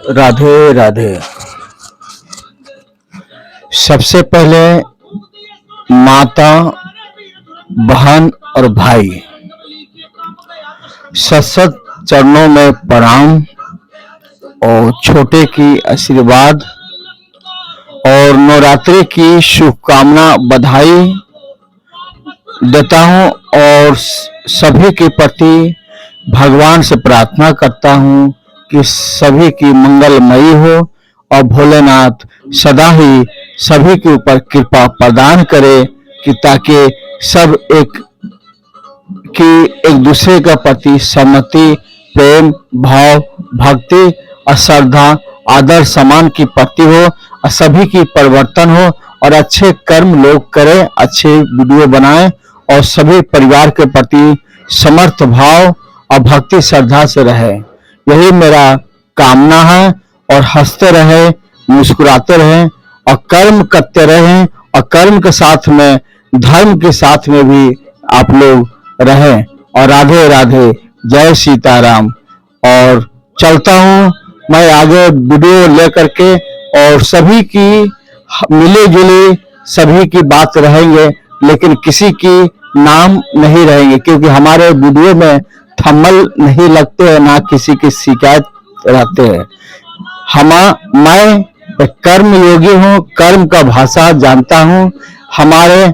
राधे राधे। सबसे पहले माता, बहन और भाई, सत चरणों में प्रणाम और छोटे की आशीर्वाद और नवरात्रि की शुभकामना बधाई देता हूं और सभी के प्रति भगवान से प्रार्थना करता हूं कि सभी की मंगलमयी हो और भोलेनाथ सदा ही सभी के ऊपर कृपा प्रदान करे कि ताकि सब एक दूसरे के प्रति सम्मति, प्रेम भाव, भक्ति और श्रद्धा, आदर सम्मान की प्रति हो और सभी की परिवर्तन हो और अच्छे कर्म लोग करें, अच्छे वीडियो बनाएं और सभी परिवार के प्रति समर्थ भाव और भक्ति श्रद्धा से रहे। यही मेरा कामना है और हंसते रहे, मुस्कुराते रहें और कर्म करते रहें और कर्म के साथ में धर्म के साथ में भी आप लोग रहें। और राधे राधे, जय सीताराम। और चलता हूँ मैं आगे वीडियो लेकर के और सभी की मिली जुली सभी की बात रहेंगे, लेकिन किसी की नाम नहीं रहेंगे क्योंकि हमारे वीडियो में थंबनेल नहीं लगते हैं, ना किसी की शिकायत रहते हैं। मैं एक कर्म योगी हूँ, कर्म का भाषा जानता हूँ। हमारे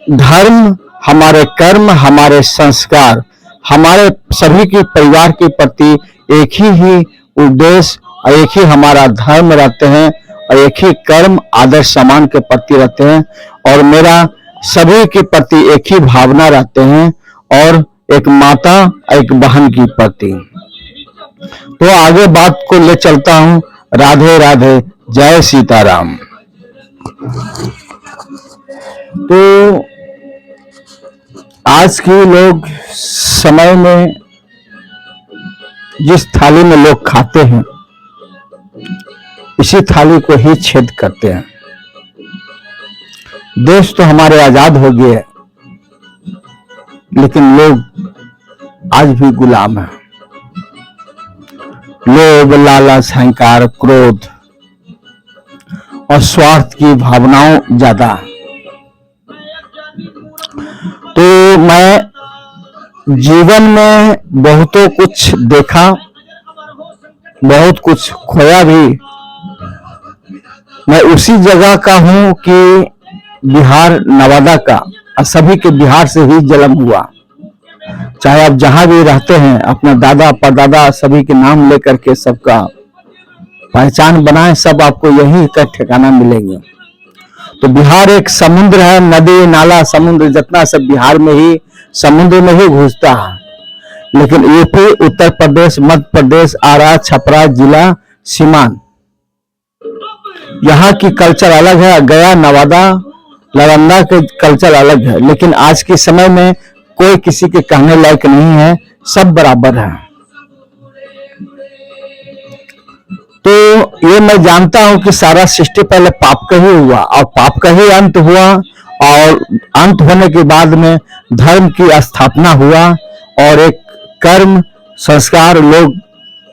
धर्म, हमारे कर्म, हमारे संस्कार, हमारे सभी के परिवार के प्रति एक ही उद्देश्य और एक ही हमारा धर्म रहते हैं और एक ही कर्म आदर सम्मान के प्रति रहते हैं और मेरा सभी के प्रति एक ही भावना रहते हैं और एक माता एक बहन की प्रति। तो आगे बात को ले चलता हूं। राधे राधे, जय सीताराम। तो आज के लोग समय में जिस थाली में लोग खाते हैं इसी थाली को ही छेद करते हैं। देश तो हमारे आजाद हो गए लेकिन लोग आज भी गुलाम हैं। लोभ, लालच, अहंकार, क्रोध और स्वार्थ की भावनाओं ज्यादा। तो मैं जीवन में बहुतों कुछ देखा, बहुत कुछ खोया भी। मैं उसी जगह का हूं कि बिहार नवादा का, और सभी के बिहार से ही जन्म हुआ। चाहे आप जहां भी रहते हैं अपना दादा परदादा सभी के नाम लेकर के सबका पहचान बनाएं, सब आपको यही का ठिकाना मिलेंगे। तो बिहार एक समुद्र है, नदी नाला समुद्र जितना सब बिहार में ही समुद्र में ही घुसता है। लेकिन यूपी, उत्तर प्रदेश, मध्य प्रदेश, आरा, छपरा जिला, सीमांत, यहाँ की कल्चर अलग है। गया, नवादा, नालंदा के कल्चर अलग है। लेकिन आज के समय में कोई किसी के कहने लायक नहीं है, सब बराबर है। तो ये मैं जानता हूं कि सारा सृष्टि पहले पाप का ही हुआ और पाप का ही अंत हुआ और अंत होने के बाद में धर्म की स्थापना हुआ और एक कर्म संस्कार। लोग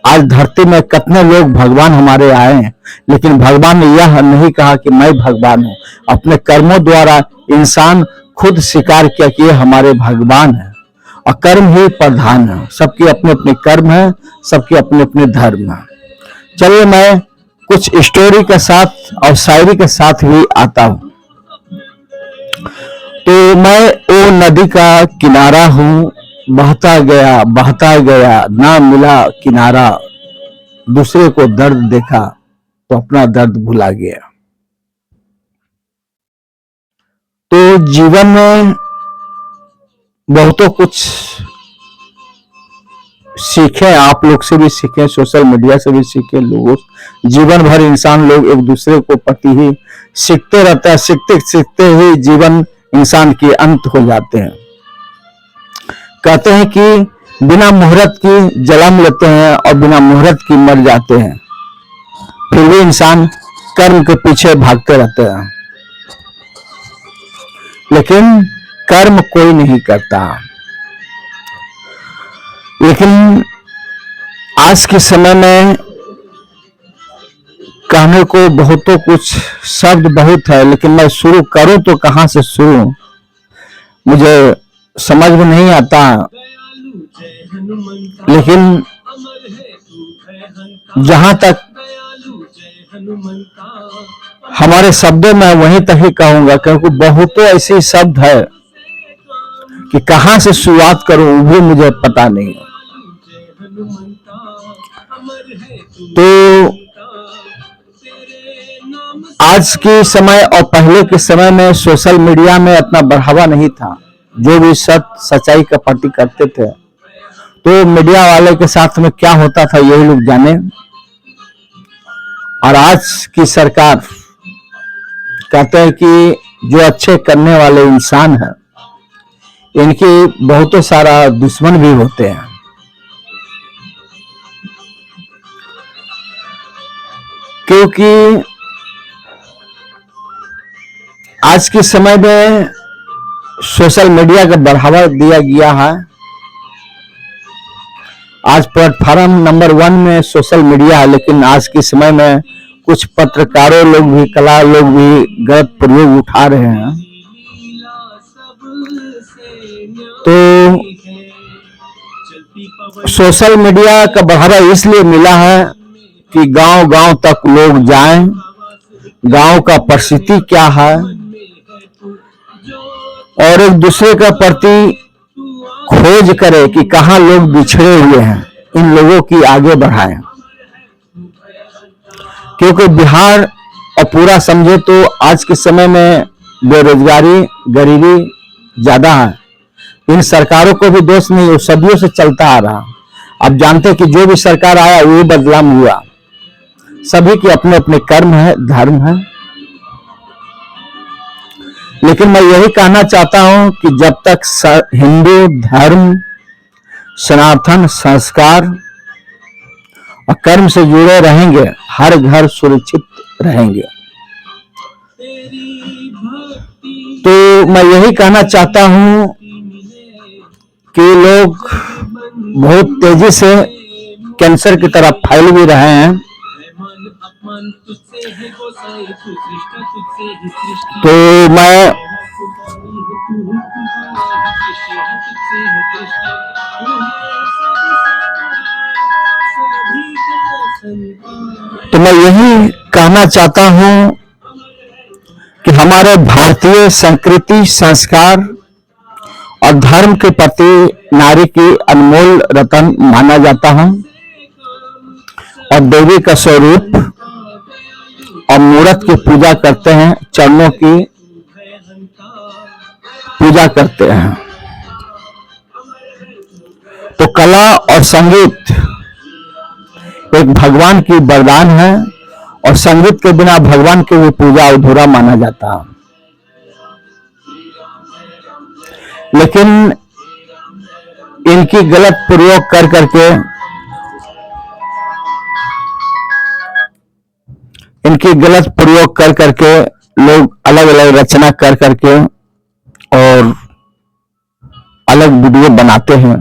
आज धरती में कितने लोग भगवान हमारे आए हैं, लेकिन भगवान ने यह नहीं कहा कि मैं भगवान हूं। अपने कर्मों द्वारा इंसान खुद स्वीकार किया कि ये हमारे भगवान है और कर्म ही प्रधान है। सबके अपने अपने कर्म है, सबके अपने अपने धर्म है। चलिए मैं कुछ स्टोरी के साथ और शायरी के साथ भी आता हूं। तो मैं वो नदी का किनारा हूं, बहता गया ना मिला किनारा, दूसरे को दर्द देखा तो अपना दर्द भुला गया। तो जीवन में बहुतों कुछ सीखे, आप लोग से भी सीखे, सोशल मीडिया से भी सीखे। लोगों जीवन भर इंसान लोग एक दूसरे को प्रति ही सीखते रहता है। सीखते सीखते ही जीवन इंसान के अंत हो जाते हैं। कहते हैं कि बिना मुहूर्त की जन्म लेते हैं और बिना मुहूर्त की मर जाते हैं, फिर भी इंसान कर्म के पीछे भागते रहते हैं। लेकिन कर्म कोई नहीं करता। लेकिन आज के समय में कहने को बहुतों कुछ शब्द बहुत है, लेकिन मैं शुरू करूं तो कहां से शुरू, मुझे समझ में नहीं आता। लेकिन जहां तक हमारे शब्दों में वहीं तक ही कहूंगा, क्योंकि बहुतों ऐसे शब्द है कि कहां से शुरुआत करूं वो भी मुझे पता नहीं। तो आज के समय और पहले के समय में सोशल मीडिया में इतना बढ़ावा नहीं था। जो भी सच्चाई का पार्टी करते थे तो मीडिया वाले के साथ में क्या होता था यही लोग जाने। और आज की सरकार कहते हैं कि जो अच्छे करने वाले इंसान हैं इनके बहुत सारा दुश्मन भी होते हैं। क्योंकि आज के समय में सोशल मीडिया का बढ़ावा दिया गया है। आज प्लेटफॉर्म नंबर 1 में सोशल मीडिया है, लेकिन आज के समय में कुछ पत्रकारों लोग भी, कला लोग भी गलत प्रयोग उठा रहे हैं। तो सोशल मीडिया का बढ़ावा इसलिए मिला है कि गांव-गांव तक लोग जाएं, गांव का परिस्थिति क्या है और एक दूसरे का प्रति खोज करे कि कहां लोग बिछड़े हुए हैं, इन लोगों की आगे बढ़ाएं। क्योंकि बिहार और पूरा समझे तो आज के समय में बेरोजगारी, गरीबी ज्यादा है। इन सरकारों को भी दोष नहीं, वो सदियों से चलता आ रहा। अब जानते हैं कि जो भी सरकार आया वो बदलाव हुआ। सभी के अपने अपने कर्म है, धर्म है। लेकिन मैं यही कहना चाहता हूं कि जब तक हिंदू धर्म, सनातन संस्कार और कर्म से जुड़े रहेंगे, हर घर सुरक्षित रहेंगे। तो मैं यही कहना चाहता हूं कि लोग बहुत तेजी से कैंसर की तरफ फैल भी रहे हैं। तो मैं यही कहना चाहता हूं कि हमारे भारतीय संस्कृति, संस्कार और धर्म के प्रति नारी की अनमोल रतन माना जाता है और देवी का स्वरूप और मूर्त की पूजा करते हैं, चरणों की पूजा करते हैं। तो कला और संगीत एक भगवान की वरदान है और संगीत के बिना भगवान की भी पूजा अधूरा माना जाता है। लेकिन इनकी गलत प्रयोग कर करके लोग अलग अलग रचना कर करके और अलग वीडियो बनाते हैं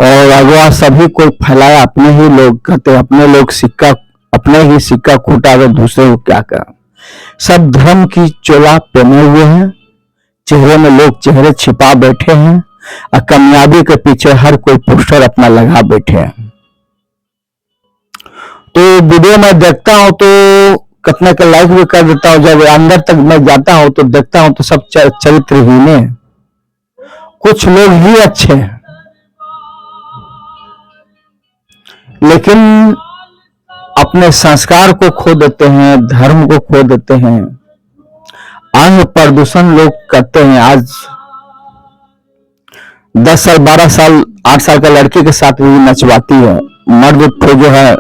और अगवा सभी को फैलाया। अपने ही लोग कहते, अपने लोग अपने ही सिक्का खोटा तो दूसरे को क्या करें। सब धर्म की चोला पहने हुए हैं, चेहरे में लोग चेहरे छिपा बैठे हैं और कामयाबी के पीछे हर कोई पोस्टर अपना लगा बैठे हैं। तो वीडियो में देखता हूं तो कितने का लाइक भी कर देता हूं। जब अंदर तक मैं जाता हूं तो देखता हूं तो सब चरित्रहीन है, कुछ लोग ही अच्छे हैं। लेकिन अपने संस्कार को खो देते हैं, धर्म को खो देते हैं। अंग प्रदूषण लोग करते हैं। आज 10 साल, 12 साल, 8 साल का लड़के के साथ भी नचवाती है। मर्द तो जो है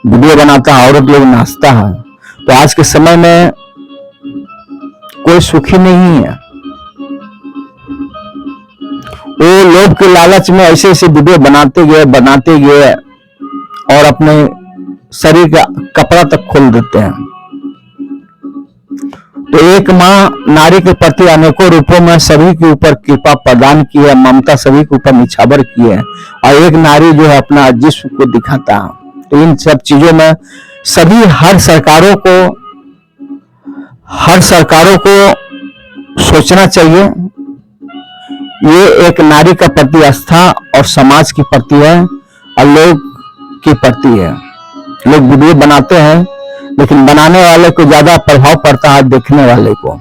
वीडियो बनाता है, औरत लोग नाचता है। तो आज के समय में कोई सुखी नहीं है। वो लोग के लालच में ऐसे ऐसे वीडियो बनाते गए और अपने शरीर का कपड़ा तक खोल देते हैं। तो एक माँ नारी के प्रति अनेकों रूपों में सभी के ऊपर कृपा प्रदान की है, ममता सभी के ऊपर निछावर की है, और एक नारी जो है अपना जिस्म को दिखाता है। तो इन सब चीजों में सभी हर सरकारों को सोचना चाहिए। ये एक नारी का प्रति आस्था और समाज की प्रति है और लोग की प्रति है। लोग वीडियो बनाते हैं लेकिन बनाने वाले को ज्यादा प्रभाव पड़ता है देखने वाले को,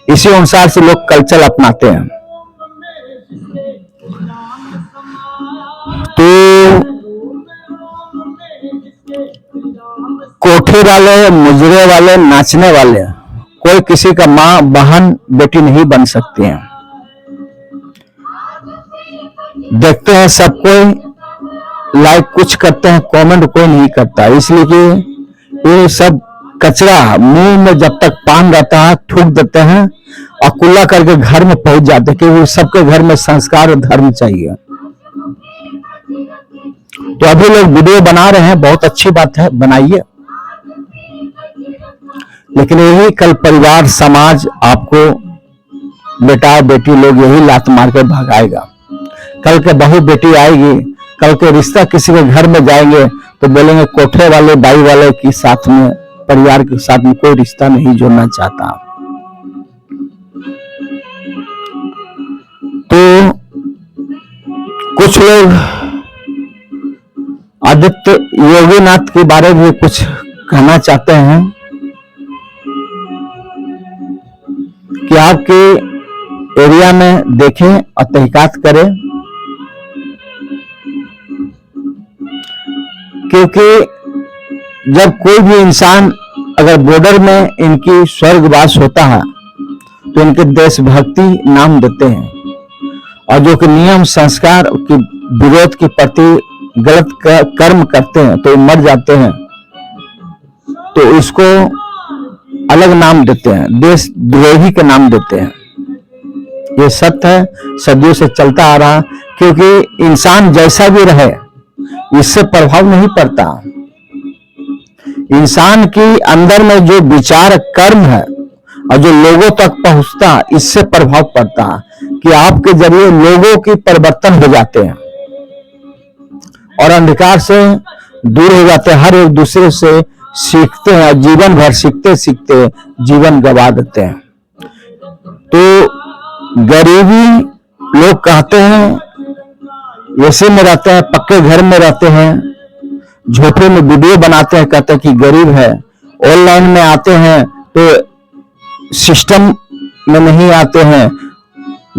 इसी अनुसार से लोग कल्चर अपनाते हैं। तो कोठे वाले, मुजरे वाले, नाचने वाले कोई किसी का माँ, बहन, बेटी नहीं बन सकती है। देखते हैं सब कोई, लाइक कुछ करते हैं, कमेंट कोई नहीं करता, इसलिए कि ये सब कचरा मुंह में जब तक पान रहता है थूक देते हैं और कुल्ला करके घर में पहुंच जाते हैं, क्योंकि सबके घर में संस्कार और धर्म चाहिए। तो अभी लोग वीडियो बना रहे हैं, बहुत अच्छी बात है, बनाइए, लेकिन यही कल परिवार, समाज आपको बेटा बेटी लोग यही लात मार के भगाएगा। कल के बहू बेटी आएगी, कल के रिश्ता किसी के घर में जाएंगे तो बोलेंगे कोठे वाले, बाई वाले के साथ में, परिवार के साथ में कोई रिश्ता नहीं जोड़ना चाहता। तो कुछ लोग आदित्य योगीनाथ के बारे में कुछ कहना चाहते हैं कि आपके एरिया में देखें और तहकीकात करें, क्योंकि जब कोई भी इंसान अगर बॉर्डर में इनकी स्वर्गवास होता है तो इनके देशभक्ति नाम देते हैं, और जो कि नियम संस्कार के विरोध के प्रति गलत कर्म करते हैं तो मर जाते हैं, तो इसको अलग नाम देते हैं, देशद्रोही के नाम देते हैं। ये सत्य है, सदियों से चलता आ रहा, क्योंकि इंसान जैसा भी रहे इससे प्रभाव नहीं पड़ता। इंसान के अंदर में जो विचार कर्म है और जो लोगों तक पहुंचता, इससे प्रभाव पड़ता कि आपके जरिए लोगों की परिवर्तन हो जाते हैं और अंधकार से दूर हो जाते हैं, हर एक दूसरे से सीखते हैं और जीवन भर सीखते सीखते जीवन गवा देते हैं। तो गरीबी लोग कहते हैं, ऐसे में रहते हैं, पक्के घर में रहते हैं, झोपड़े में वीडियो बनाते हैं, कहते हैं कि गरीब है, ऑनलाइन में आते हैं तो सिस्टम में नहीं आते हैं,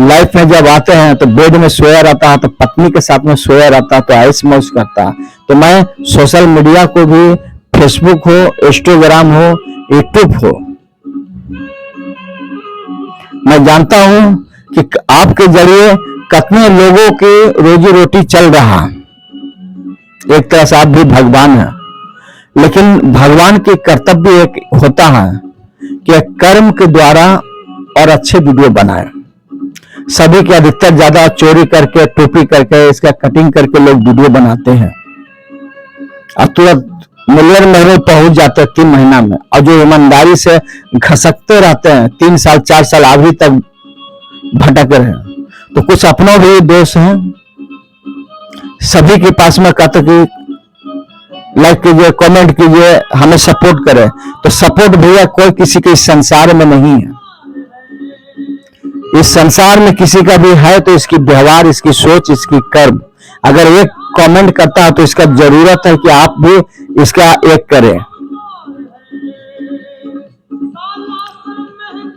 लाइफ में जब आते हैं तो बेड में सोया रहता है, तो पत्नी के साथ में सोया रहता है, तो ऐश मौज करता। तो मैं सोशल मीडिया को भी, फेसबुक हो, इंस्टाग्राम हो, यूट्यूब हो, मैं जानता हूं कि आपके जरिए कितने लोगों की रोजी रोटी चल रहा। एक तरह से आप भी भगवान हैं, लेकिन भगवान के कर्तव्य एक होता है कि कर्म के द्वारा और अच्छे वीडियो बनाए। सभी के अधिकतर ज्यादा चोरी करके, टोपी करके, इसका कटिंग करके लोग वीडियो बनाते हैं और तुरंत मिलियन में पहुंच जाते हैं 3 महीना में, और जो ईमानदारी से घसकते रहते हैं 3 साल 4 साल अभी तक भटक रहे हैं। तो कुछ अपनों भी दोष हैं, सभी के पास में कहते कि लाइक कीजिए, कमेंट कीजिए, हमें सपोर्ट करें, तो सपोर्ट भैया कोई किसी के इस संसार में नहीं है। इस संसार में किसी का भी है तो इसकी व्यवहार, इसकी सोच, इसकी कर्म। अगर एक कमेंट करता है तो इसका जरूरत है कि आप भी इसका एक करें।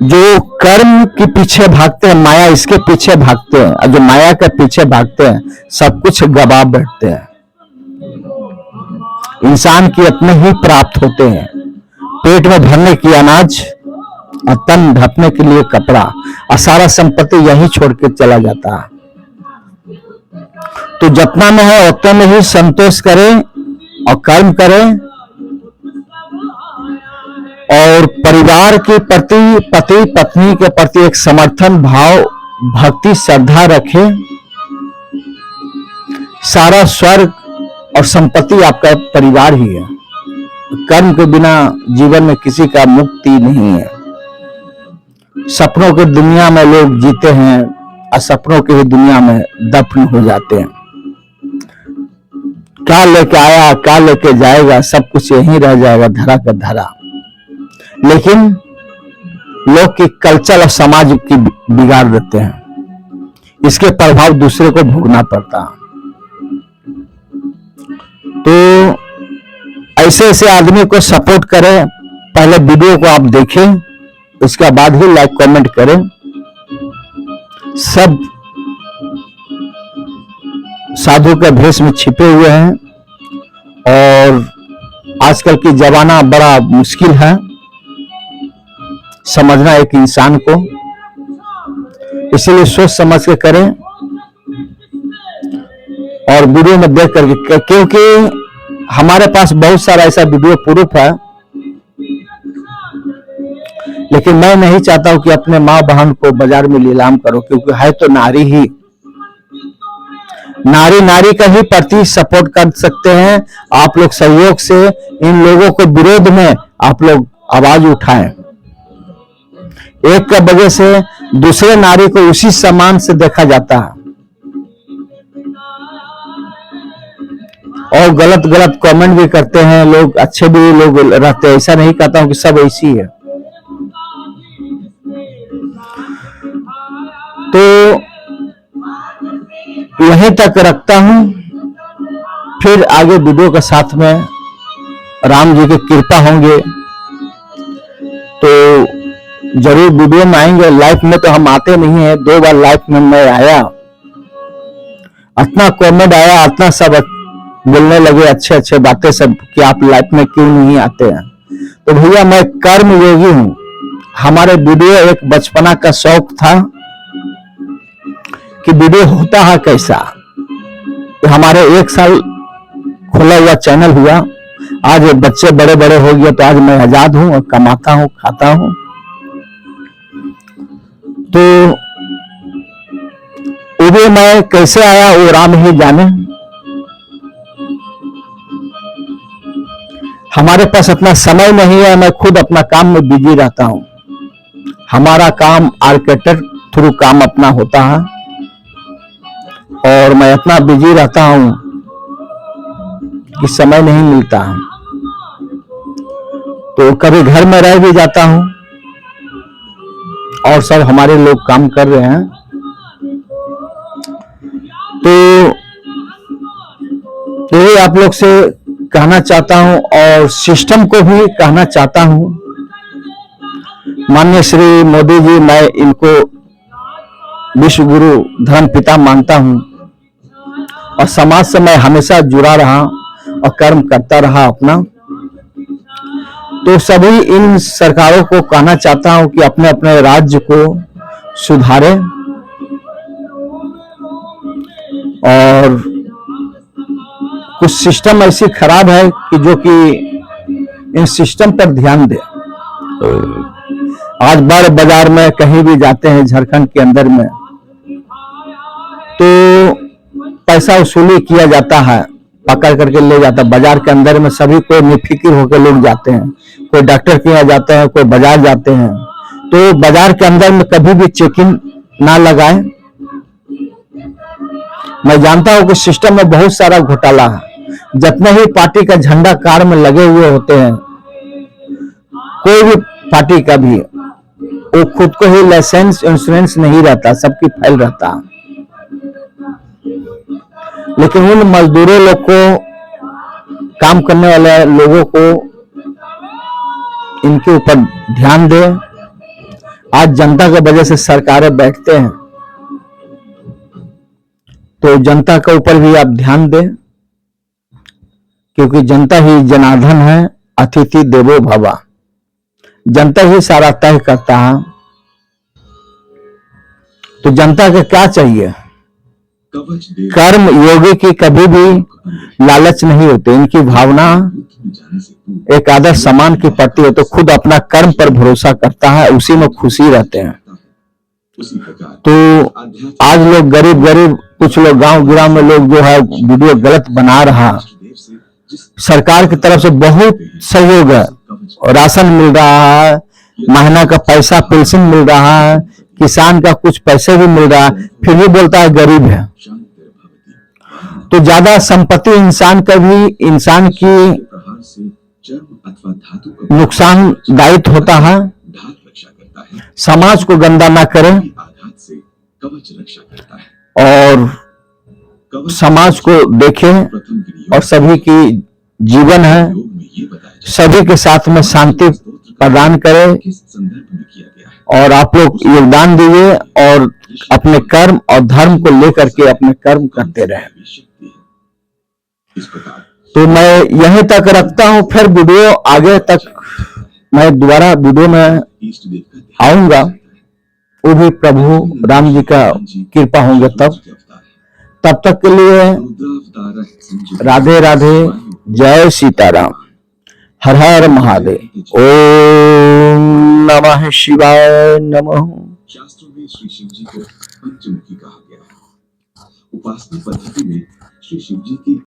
जो कर्म के पीछे भागते हैं, माया इसके पीछे भागते हैं, और जो माया के पीछे भागते हैं सब कुछ गवा बैठते हैं। इंसान की अपने ही प्राप्त होते हैं, पेट में भरने की अनाज और तन ढकने के लिए कपड़ा, और सारा संपत्ति यही छोड़ के चला जाता है। तो जितना में है उतने में ही संतोष करें और कर्म करें, और परिवार के प्रति, पति पत्नी के प्रति एक समर्थन भाव, भक्ति, श्रद्धा रखें। सारा स्वर्ग और संपत्ति आपका परिवार ही है। कर्म के बिना जीवन में किसी का मुक्ति नहीं है। सपनों की दुनिया में लोग जीते हैं और सपनों की ही दुनिया में दफन हो जाते हैं। क्या लेके आया, क्या लेके जाएगा, सब कुछ यहीं रह जाएगा, धरा का धरा। लेकिन लोग की कल्चर और समाज की बिगाड़ देते हैं, इसके प्रभाव दूसरे को भोगना पड़ता है। तो ऐसे ऐसे आदमी को सपोर्ट करें। पहले वीडियो को आप देखें, उसके बाद ही लाइक कमेंट करें। सब साधु के भेष में छिपे हुए हैं और आजकल की जमाना बड़ा मुश्किल है समझना एक इंसान को, इसलिए सोच समझ के करें और वीडियो में देख करके, क्योंकि हमारे पास बहुत सारा ऐसा वीडियो प्रूफ है। लेकिन मैं नहीं चाहता हूं कि अपने माँ बहन को बाजार में नीलाम करो, क्योंकि है तो नारी ही, नारी नारी का ही प्रति सपोर्ट कर सकते हैं। आप लोग सहयोग से इन लोगों को विरोध में आप लोग आवाज उठाएं। एक का वजह से दूसरे नारी को उसी सम्मान से देखा जाता है और गलत गलत कमेंट भी करते हैं लोग, अच्छे भी लोग रहते हैं। ऐसा नहीं कहता हूं कि सब ऐसी है। तो यहीं तक रखता हूं, फिर आगे वीडियो के साथ में राम जी की कृपा होंगे तो जरूर वीडियो में आएंगे। लाइफ में तो हम आते नहीं है, 2 बार लाइफ में मैं आया, इतना कमेंट आया, इतना सब बोलने लगे अच्छे अच्छे बातें सब कि आप लाइफ में क्यों नहीं आते हैं। तो भैया मैं कर्म योगी हूं। हमारे वीडियो एक बचपना का शौक था कि वीडियो होता है कैसा। हमारे 1 साल खुला हुआ चैनल हुआ, आज बच्चे बड़े बड़े हो गए तो आज मैं आजाद हूं और कमाता हूं, खाता हूं। तो वो मैं कैसे आया वो राम ही जाने। हमारे पास इतना समय नहीं है, मैं खुद अपना काम में बिजी रहता हूं। हमारा काम आर्किटेक्ट थ्रू काम अपना होता है और मैं इतना बिजी रहता हूं कि समय नहीं मिलता है। तो कभी घर में रह भी जाता हूं और सब हमारे लोग काम कर रहे हैं। तो यही आप लोग से कहना चाहता हूं और सिस्टम को भी कहना चाहता हूं। माननीय श्री मोदी जी, मैं इनको विश्व गुरु धर्म पिता मानता हूं और समाज से मैं हमेशा जुड़ा रहा और कर्म करता रहा अपना। तो सभी इन सरकारों को कहना चाहता हूं कि अपने अपने राज्य को सुधारें और कुछ सिस्टम ऐसी खराब है कि जो कि इन सिस्टम पर ध्यान दे। आज बड़े बाजार में कहीं भी जाते हैं झारखंड के अंदर में तो पैसा वसूली किया जाता है, पकड़ करके ले जाता है। बाजार के अंदर में सभी कोई निफिकिर होकर लोग जाते हैं, कोई डॉक्टर के यहाँ जाते हैं, कोई बाजार जाते हैं। तो बाजार के अंदर में कभी भी चेकिंग ना लगाएं। मैं जानता हूं कि सिस्टम में बहुत सारा घोटाला है। जितने ही पार्टी का झंडा कार में लगे हुए होते हैं, कोई भी पार्टी का भी, वो खुद को ही लाइसेंस इंश्योरेंस नहीं रहता, सबकी फाइल रहता। लेकिन उन मजदूरों लोग को, काम करने वाले लोगों को इनके ऊपर ध्यान दे। आज जनता की वजह से सरकारें बैठते हैं, तो जनता के ऊपर भी आप ध्यान दें, क्योंकि जनता ही जनार्दन है, अतिथि देवो भव। जनता ही सारा तय करता है। तो जनता को क्या चाहिए? कर्म योगी की कभी भी लालच नहीं होती। इनकी भावना एक आदर्श समान की प्रति है, तो खुद अपना कर्म पर भरोसा करता है, उसी में खुशी रहते हैं। तो आज लोग गरीब गरीब, कुछ लोग गांव गिराव में लोग जो है वीडियो गलत बना रहा, सरकार की तरफ से बहुत सहयोग है, राशन मिल रहा है, महीना का पैसा पेंशन मिल रहा है, किसान का कुछ पैसे भी मिल रहा है, फिर भी बोलता है गरीब है। तो ज्यादा संपत्ति इंसान की नुकसानदायक होता है। समाज को गंदा ना करें और समाज को देखें और सभी की जीवन है, सभी के साथ में शांति प्रदान करें। और आप लोग योगदान दीजिए और अपने कर्म और धर्म को लेकर के अपने कर्म करते रहें। तो मैं यहीं तक रखता हूं, फिर वीडियो आगे तक मैं दोबारा वीडियो में आऊंगा, वो भी प्रभु राम जी का कृपा होंगे तब तक के लिए राधे राधे, जय सीताराम, हर हर महादेव, ओम नमः शिवाय नमः। शास्त्रों में श्री शिव जी को पंचमुखी कहा गया है। उपासना पद्धति में श्री शिव जी की